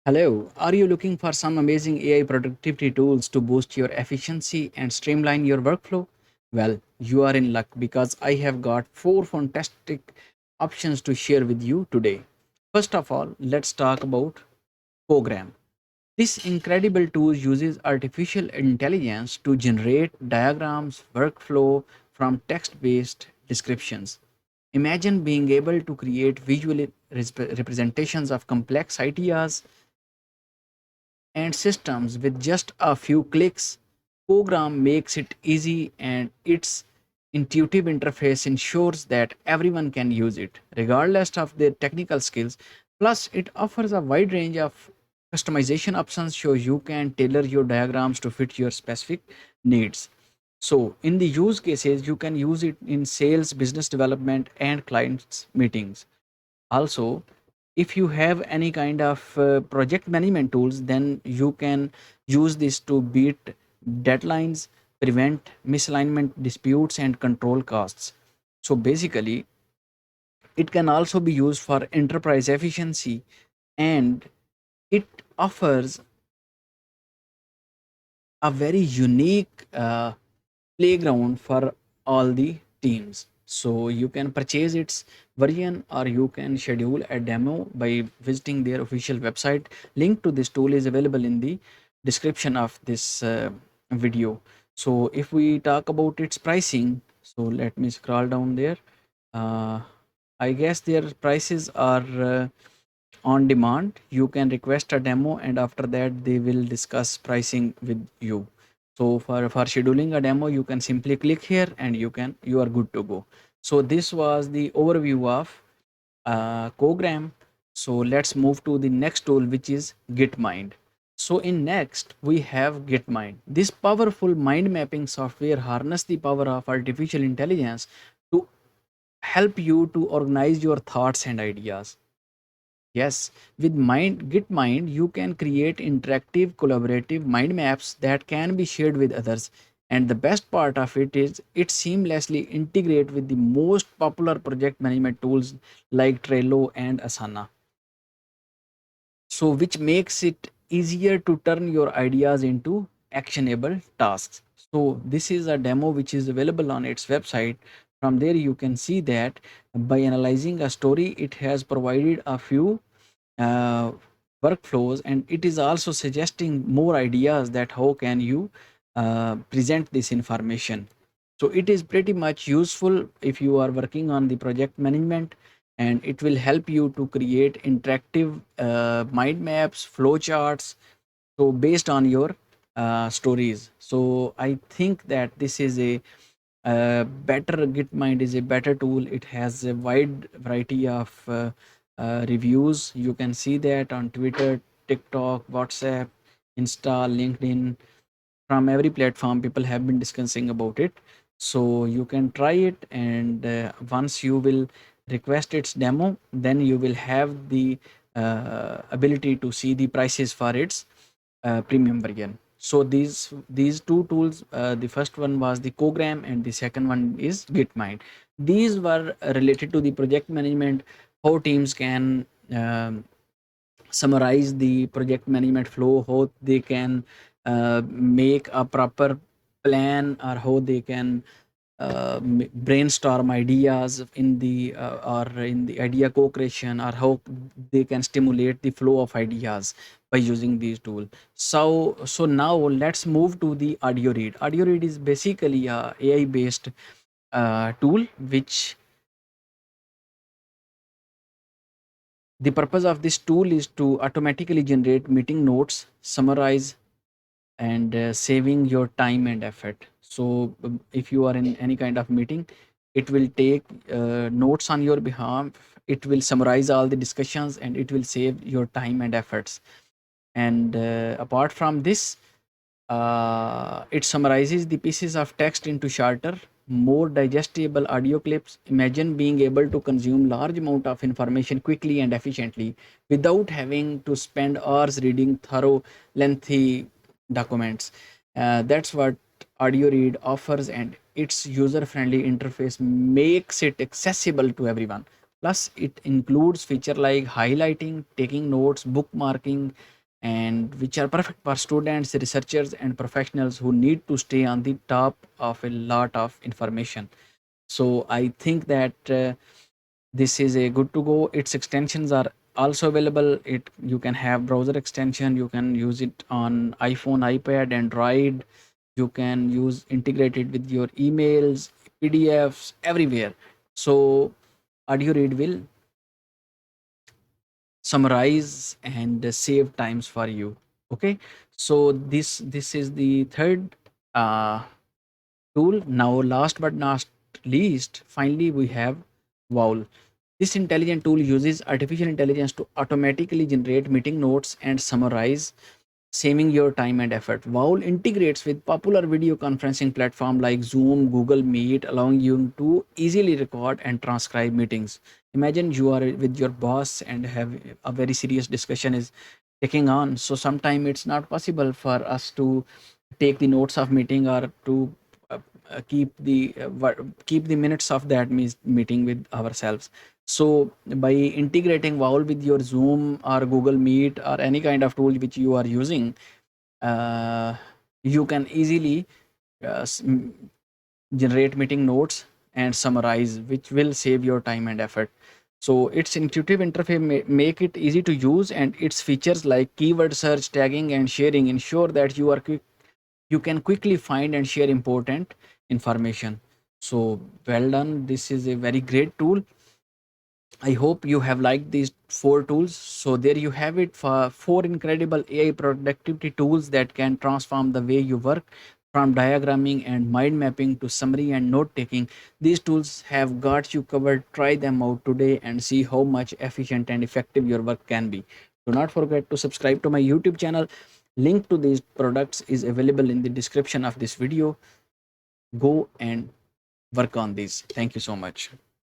Hello, are you looking for some amazing AI productivity tools to boost your efficiency and streamline your workflow? Well, you are in luck because I have got four fantastic options to share with you today. First of all, let's talk about Program. This incredible tool uses artificial intelligence to generate diagrams, workflow from text based descriptions. Imagine being able to create visual representations of complex ideas and systems with just a few clicks. Program makes it easy and its intuitive interface ensures that everyone can use it regardless of their technical skills. Plus it offers a wide range of customization options so you can tailor your diagrams to fit your specific needs. So in the use cases you can use it in sales, business development and clients meetings. Also, if you have any kind of project management tools, then you can use this to beat deadlines, prevent misalignment disputes and control costs. So basically it can also be used for enterprise efficiency, and it offers a very unique playground for all the teams. So you can purchase its version or you can schedule a demo by visiting their official website. Link to this tool is available in the description of this video. So if we talk about its pricing, so let me scroll down there. uh, I guess their prices are on demand. You can request a demo and after that they will discuss pricing with you. So for scheduling a demo you can simply click here and you are good to go. So this was the overview of Cogram. So let's move to the next tool, which is Gitmind. So in next we have Gitmind. This powerful mind mapping software harness the power of artificial intelligence to help you to organize your thoughts and ideas. Yes, with Gitmind, you can create interactive, collaborative mind maps that can be shared with others. And the best part of it is it seamlessly integrate with the most popular project management tools like Trello and Asana. So, which makes it easier to turn your ideas into actionable tasks. So, this is a demo which is available on its website. From there, you can see that by analyzing a story, it has provided a few uh, workflows, and it is also suggesting more ideas that how can you present this information. So it is pretty much useful if you are working on the project management, and it will help you to create interactive mind maps, flow charts, so based on your stories. So I think that this is a better. Gitmind is a better tool. It has a wide variety of reviews. You can see that on Twitter, TikTok, WhatsApp, Insta, LinkedIn. From every platform people have been discussing about it. So you can try it, and once you will request its demo, then you will have the ability to see the prices for its premium version. So these two tools, the first one was the Cogram and the second one is Gitmind. These were related to the project management, how teams can summarize the project management flow, how they can make a proper plan, or how they can brainstorm ideas in the or in the idea co-creation, or how they can stimulate the flow of ideas by using these tools. So now let's move to the audio read. Audio read is basically a AI based tool which the purpose of this tool is to automatically generate meeting notes, summarize and saving your time and effort. So if you are in any kind of meeting, it will take notes on your behalf, it will summarize all the discussions, and it will save your time and efforts. And apart from this, it summarizes the pieces of text into shorter, more digestible audio clips. Imagine being able to consume large amount of information quickly and efficiently without having to spend hours reading thorough, lengthy documents. That's what audio read offers, and its user-friendly interface makes it accessible to everyone. Plus, it includes feature like highlighting, taking notes, bookmarking, and which are perfect for students, researchers, and professionals who need to stay on the top of a lot of information. So I think that this is a good to go. Its extensions are also available. It You can have browser extension, you can use it on iPhone, iPad, Android. You can use integrated with your emails, PDFs, everywhere. So audio read will summarize and save times for you. Okay, so this is the third uh, tool. Now, last but not least, finally we have Vowel. This intelligent tool uses artificial intelligence to automatically generate meeting notes and summarize, saving your time and effort. Vowel integrates with popular video conferencing platforms like Zoom, Google Meet, allowing you to easily record and transcribe meetings. Imagine you are with your boss and have a very serious discussion is taking on. So sometime it's not possible for us to take the notes of meeting or to keep the minutes of that meeting with ourselves. So by integrating Vowel with your Zoom or Google Meet or any kind of tool which you are using, uh, you can easily uh, s- m- generate meeting notes and summarize, which will save your time and effort. So its intuitive interface make it easy to use, and its features like keyword search, tagging, and sharing ensure that you can quickly find and share important information. So well done. This is a very great tool. I hope you have liked these four tools. So there you have it, for four incredible AI productivity tools that can transform the way you work, from diagramming and mind mapping to summary and note taking. These tools have got you covered. Try them out today and see how much efficient and effective your work can be. Do not forget to subscribe to my YouTube channel. Link to these products is available in the description of this video. Go and work on these. Thank you so much.